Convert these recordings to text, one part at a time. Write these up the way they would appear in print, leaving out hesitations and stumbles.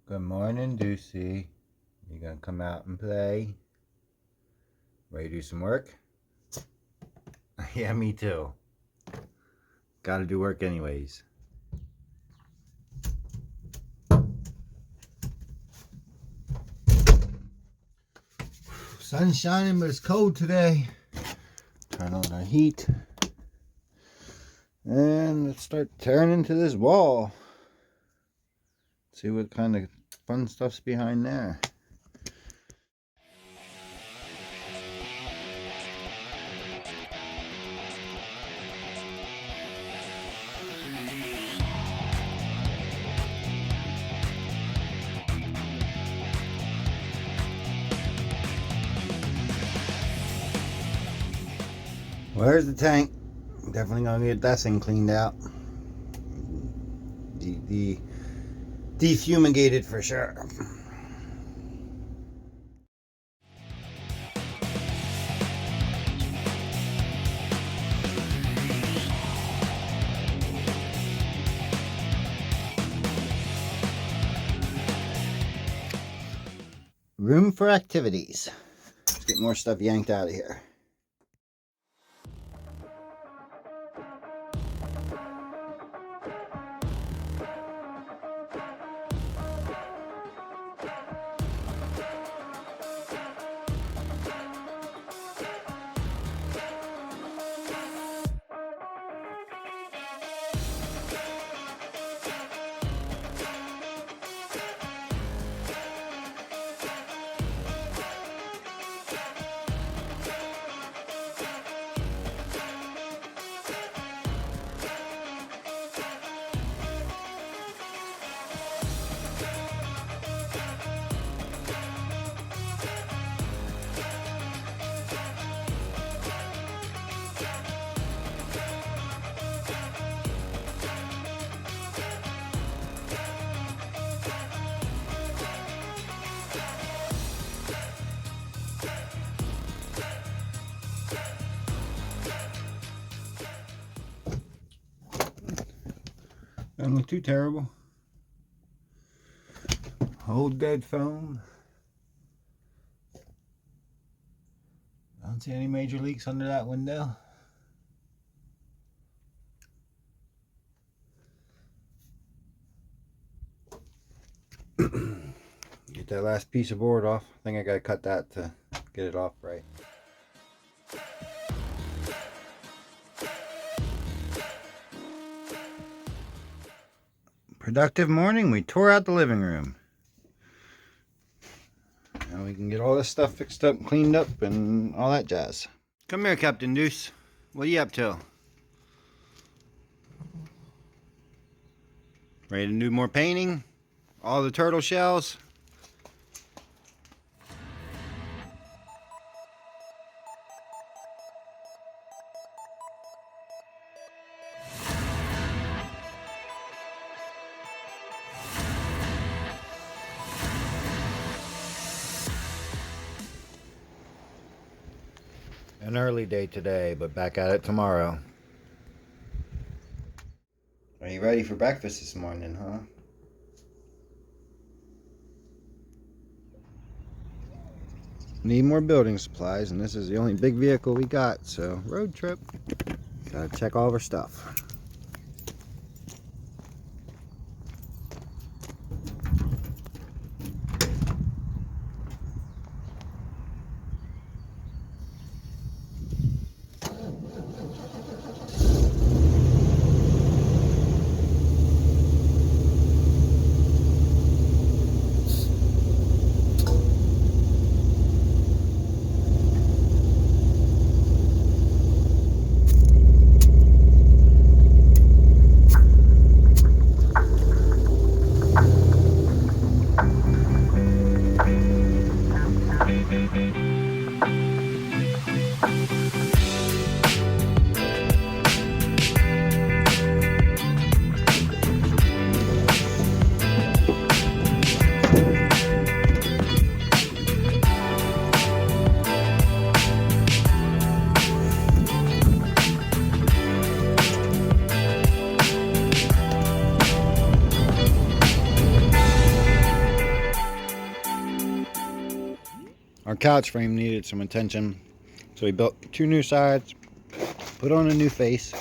Good morning, Deucey. You gonna come out and play? Ready to do some work? Yeah, me too. Gotta do work anyways. Sun's shining, but it's cold today. Turn on our heat. And let's start tearing into this wall. See what kind of fun stuff's behind there. Where's the tank? Definitely gonna get that thing cleaned out. Defumigated for sure. Room for activities. Let's get more stuff yanked out of here. Doesn't look too terrible. Old dead foam. I don't see any major leaks under that window. Get that last piece of board off. I think I gotta cut that to get it off right. Productive morning. We tore out the living room. Now we can get all this stuff fixed up, cleaned up, and all that jazz. Come here, Captain Deuce. What are you up to? Ready to do more painting? All the turtle shells? An early day today, but back at it tomorrow. Are you ready for breakfast this morning, huh? Need more building supplies, and this is the only big vehicle we got, so road trip. Gotta check all of our stuff. Our couch frame needed some attention, so we built 2 new sides, put on a new face,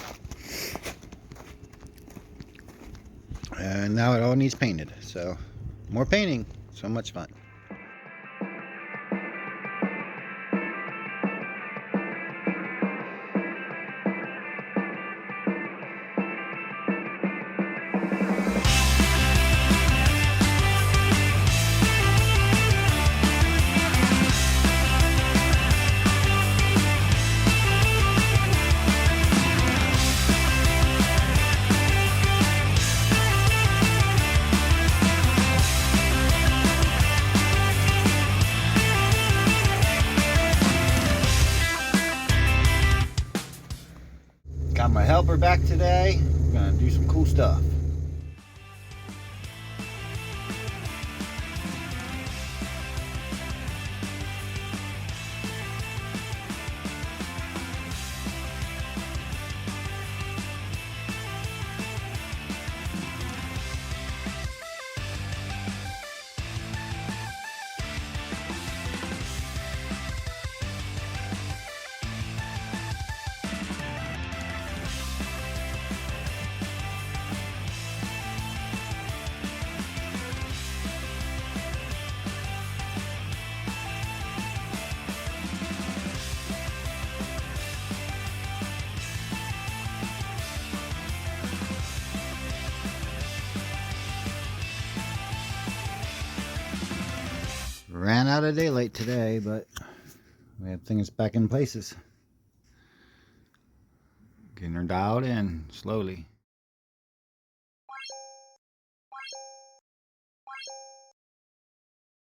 and now it all needs painted. So more painting, so much fun. Got my helper back today. Gonna do some cool stuff. Ran out of daylight today, but we have things back in places. Getting her dialed in slowly.